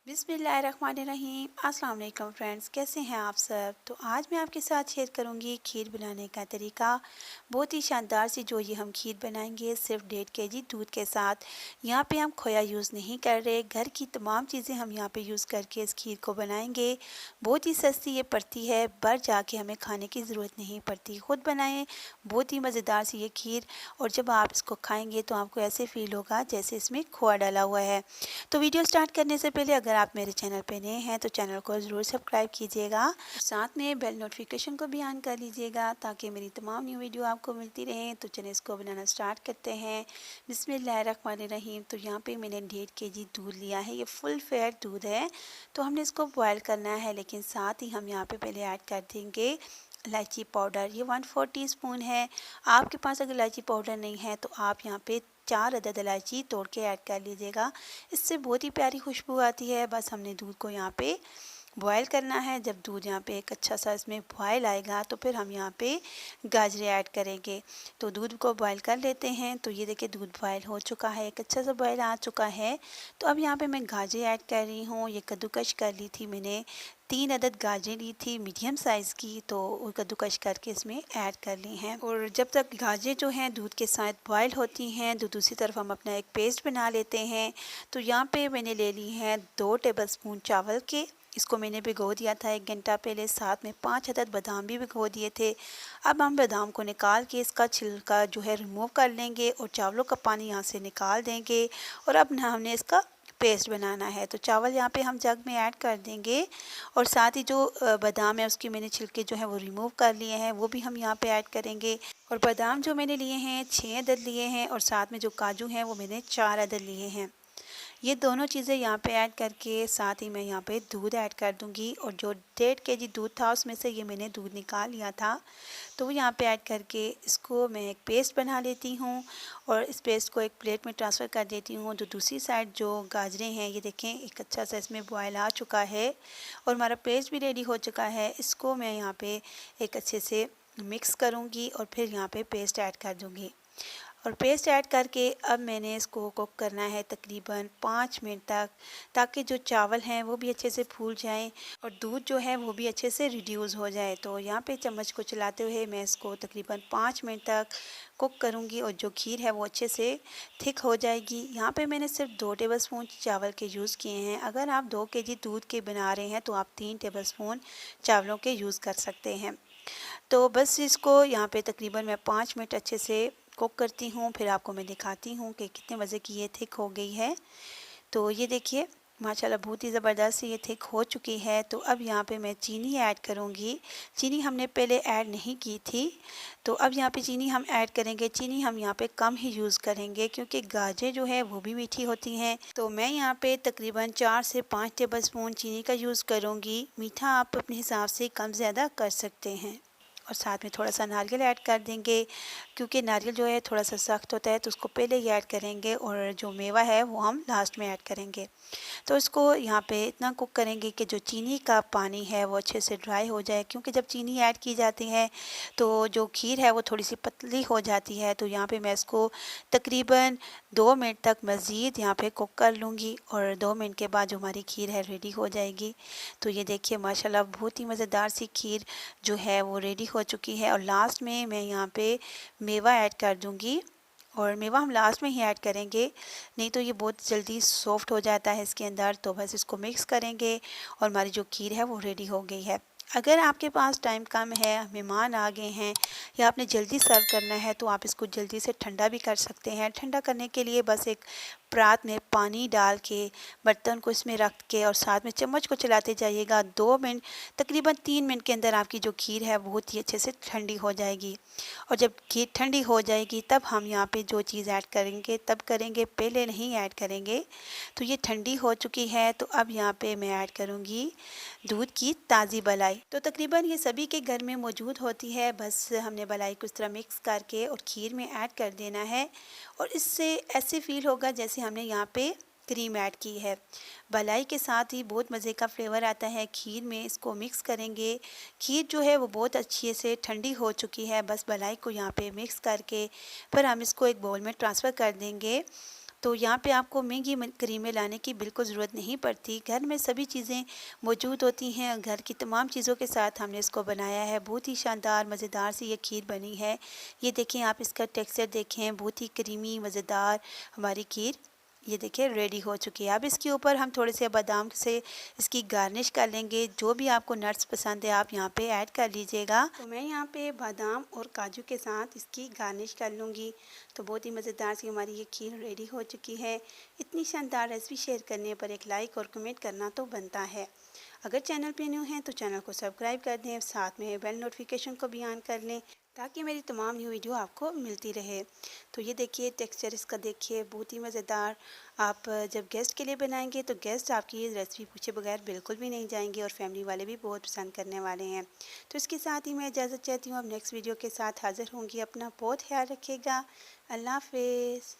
बिस्मिल्लाहिर्रहमानिर्रहीम। अस्सलाम वालेकुम फ्रेंड्स, कैसे हैं आप सब। तो आज मैं आपके साथ शेयर करूंगी खीर बनाने का तरीका। बहुत ही शानदार सी जो ये हम खीर बनाएंगे सिर्फ 1.5 kg दूध के साथ। यहाँ पे हम खोया यूज़ नहीं कर रहे, घर की तमाम चीज़ें हम यहाँ पे यूज़ करके इस खीर को बनाएंगे। बहुत ही सस्ती ये पड़ती है, बाहर जाके हमें खाने की ज़रूरत नहीं पड़ती, खुद बनाएं। बहुत ही मज़ेदार सी ये खीर, और जब आप इसको खाएंगे तो आपको ऐसे फील होगा जैसे इसमें खोआ डाला हुआ है। तो वीडियो स्टार्ट करने से पहले अगर आप मेरे चैनल पे नए हैं तो चैनल को ज़रूर सब्सक्राइब कीजिएगा, साथ में बेल नोटिफिकेशन को भी ऑन कर लीजिएगा ताकि मेरी तमाम न्यू वीडियो आपको मिलती रहें। तो चलिए इसको बनाना स्टार्ट करते हैं। बिस्मिल्लाहिर्रहमानिर्रहीम। तो यहाँ पे मैंने 1.5 kg दूध लिया है, ये फुल फैट दूध है। तो हमने इसको बॉयल करना है, लेकिन साथ ही हम यहाँ पे पहले ऐड कर देंगे इलायची पाउडर। ये 1/4 टीस्पून है। आपके पास अगर इलायची पाउडर नहीं है तो आप यहाँ पे 4 अदद इलायची तोड़ के ऐड कर लीजिएगा, इससे बहुत ही प्यारी खुशबू आती है। बस हमने दूध को यहाँ पे बॉयल करना है। जब दूध यहाँ पे एक अच्छा सा इसमें बॉयल आएगा तो फिर हम यहाँ पे गाजरें ऐड करेंगे। तो दूध को बॉयल कर लेते हैं। तो ये देखिए दूध बॉयल हो चुका है, एक अच्छा सा बॉयल आ चुका है। तो अब यहाँ पे मैं गाजरें ऐड कर रही हूँ। ये कद्दूकश कर ली थी मैंने, 3 अदद गाजरें ली थी मीडियम साइज़ की, तो वो कद्दूकश करके इसमें ऐड कर ली हैं। और जब तक गाजरें जो हैं दूध के साथ बॉयल होती हैं तो दूसरी तरफ हम अपना एक पेस्ट बना लेते हैं। तो यहाँ पे मैंने ले ली हैं 2 टेबलस्पून चावल के। इसको मैंने भिगो दिया था 1 घंटा पहले, साथ में 5 अदद बादाम भी भिगो दिए थे। अब हम बादाम को निकाल के इसका छिलका जो है रिमूव कर लेंगे और चावलों का पानी यहाँ से निकाल देंगे। और अब ना हमने इसका पेस्ट बनाना है। तो चावल यहाँ पे हम जग में ऐड कर देंगे, और साथ ही जो बादाम है उसके मैंने छिलके जो है वो रिमूव कर लिए हैं, वो भी हम यहाँ पे ऐड करेंगे। और बादाम जो मैंने लिए हैं 6 अदद लिए हैं, और साथ में जो काजू हैं वो मैंने 4 अदद लिए हैं। ये दोनों चीज़ें यहाँ पे ऐड करके साथ ही मैं यहाँ पे दूध ऐड कर दूँगी। और जो 1.5 kg दूध था उसमें से ये मैंने दूध निकाल लिया था, तो वो यहाँ पे ऐड करके इसको मैं एक पेस्ट बना लेती हूँ। और इस पेस्ट को एक प्लेट में ट्रांसफ़र कर देती हूँ। तो दूसरी साइड जो गाजरें हैं ये देखें एक अच्छा सा इसमें बॉयल आ चुका है, और हमारा पेस्ट भी रेडी हो चुका है। इसको मैं यहाँ पे एक अच्छे से मिक्स करूँगी और फिर यहाँ पे पेस्ट ऐड कर दूँगी। और पेस्ट ऐड करके अब मैंने इसको कुक करना है तकरीबन 5 मिनट तक, ताकि जो चावल हैं वो भी अच्छे से फूल जाएं और दूध जो है वो भी अच्छे से रिड्यूस हो जाए। तो यहाँ पे चम्मच को चलाते हुए मैं इसको तकरीबन 5 मिनट तक कुक करूँगी, और जो खीर है वो अच्छे से थिक हो जाएगी। यहाँ पे मैंने सिर्फ 2 टेबलस्पून चावल के यूज़ किए हैं। अगर आप 2 kg दूध के बना रहे हैं तो आप 3 टेबलस्पून चावलों के यूज़ कर सकते हैं। तो बस इसको यहाँ पे तकरीबन मैं 5 मिनट अच्छे से कुक करती हूँ, फिर आपको मैं दिखाती हूँ कि कितने मज़े की ये थिक हो गई है। तो ये देखिए माशाल्लाह बहुत ही ज़बरदस्त ये थिक हो चुकी है। तो अब यहाँ पे मैं चीनी ऐड करूँगी। चीनी हमने पहले ऐड नहीं की थी, तो अब यहाँ पे चीनी हम ऐड करेंगे। चीनी हम यहाँ पे कम ही यूज़ करेंगे क्योंकि गाजरें जो है वो भी मीठी होती हैं। तो मैं यहाँ पे तकरीबन 4 से 5 टेबलस्पून चीनी का यूज़ करूँगी। मीठा आप अपने हिसाब से कम ज़्यादा कर सकते हैं। और साथ में थोड़ा सा नारियल ऐड कर देंगे, क्योंकि नारियल जो है थोड़ा सा सख्त होता है तो उसको पहले ही ऐड करेंगे, और जो मेवा है वो हम लास्ट में ऐड करेंगे। तो इसको यहाँ पे इतना कुक करेंगे कि जो चीनी का पानी है वो अच्छे से ड्राई हो जाए, क्योंकि जब चीनी ऐड की जाती है तो जो खीर है वो थोड़ी सी पतली हो जाती है। तो यहाँ पे मैं इसको तकरीबन 2 मिनट तक मज़ीद यहाँ पे कुक कर लूँगी, और 2 मिनट के बाद जो हमारी खीर है रेडी हो जाएगी। तो ये देखिए माशाल्लाह बहुत ही मज़ेदार सी खीर जो है वो रेडी हो चुकी है। और लास्ट में मैं यहाँ पे मेवा ऐड कर दूँगी, और मेवा हम लास्ट में ही ऐड करेंगे, नहीं तो ये बहुत जल्दी सॉफ्ट हो जाता है इसके अंदर। तो बस इसको मिक्स करेंगे और हमारी जो खीर है वो रेडी हो गई है। अगर आपके पास टाइम कम है, मेहमान आ गए हैं, या आपने जल्दी सर्व करना है तो आप इसको जल्दी से ठंडा भी कर सकते हैं। ठंडा करने के लिए बस एक परात में पानी डाल के बर्तन को इसमें रख के और साथ में चम्मच को चलाते जाइएगा। 2 मिनट तकरीबन 3 मिनट के अंदर आपकी जो खीर है बहुत ही अच्छे से ठंडी हो जाएगी। और जब खीर ठंडी हो जाएगी तब हम यहाँ पे जो चीज़ ऐड करेंगे तब करेंगे, पहले नहीं ऐड करेंगे। तो ये ठंडी हो चुकी है। तो अब यहाँ पे मैं ऐड करूँगी दूध की ताज़ी मलाई। तो तकरीबन ये सभी के घर में मौजूद होती है, बस हमने मलाई को इस तरह मिक्स करके और खीर में ऐड कर देना है, और इससे ऐसे फील होगा जैसे हमने यहाँ पे क्रीम ऐड की है। मलाई के साथ ही बहुत मज़े का फ्लेवर आता है खीर में। इसको मिक्स करेंगे। खीर जो है वो बहुत अच्छे से ठंडी हो चुकी है। बस मलाई को यहाँ पे मिक्स करके फिर हम इसको एक बाउल में ट्रांसफ़र कर देंगे। तो यहाँ पे आपको महंगी क्रीमें लाने की बिल्कुल ज़रूरत नहीं पड़ती। घर में सभी चीज़ें मौजूद होती हैं। घर की तमाम चीज़ों के साथ हमने इसको बनाया है। बहुत ही शानदार मज़ेदार सी ये खीर बनी है। ये देखें, आप इसका टेक्सचर देखें, बहुत ही क्रीमी मज़ेदार हमारी खीर ये देखिए रेडी हो चुकी है। अब इसके ऊपर हम थोड़े से बादाम से इसकी गार्निश कर लेंगे। जो भी आपको नट्स पसंद है आप यहाँ पे ऐड कर लीजिएगा। तो मैं यहाँ पे बादाम और काजू के साथ इसकी गार्निश कर लूँगी। तो बहुत ही मज़ेदार सी हमारी ये खीर रेडी हो चुकी है। इतनी शानदार रेसिपी शेयर करने पर एक लाइक और कमेंट करना तो बनता है। अगर चैनल पे न्यू हैं तो चैनल को सब्सक्राइब कर दें, साथ में बेल नोटिफिकेशन को भी ऑन कर लें ताकि मेरी तमाम न्यू वीडियो आपको मिलती रहे। तो ये देखिए टेक्सचर इसका देखिए, बहुत ही मज़ेदार। आप जब गेस्ट के लिए बनाएंगे तो गेस्ट आपकी ये रेसिपी पूछे बगैर बिल्कुल भी नहीं जाएंगे और फैमिली वाले भी बहुत पसंद करने वाले हैं। तो इसके साथ ही मैं इजाज़त चाहती हूँ। अब नेक्स्ट वीडियो के साथ हाज़िर होंगी। अपना बहुत ख्याल रखिएगा। अल्लाह हाफ़िज़।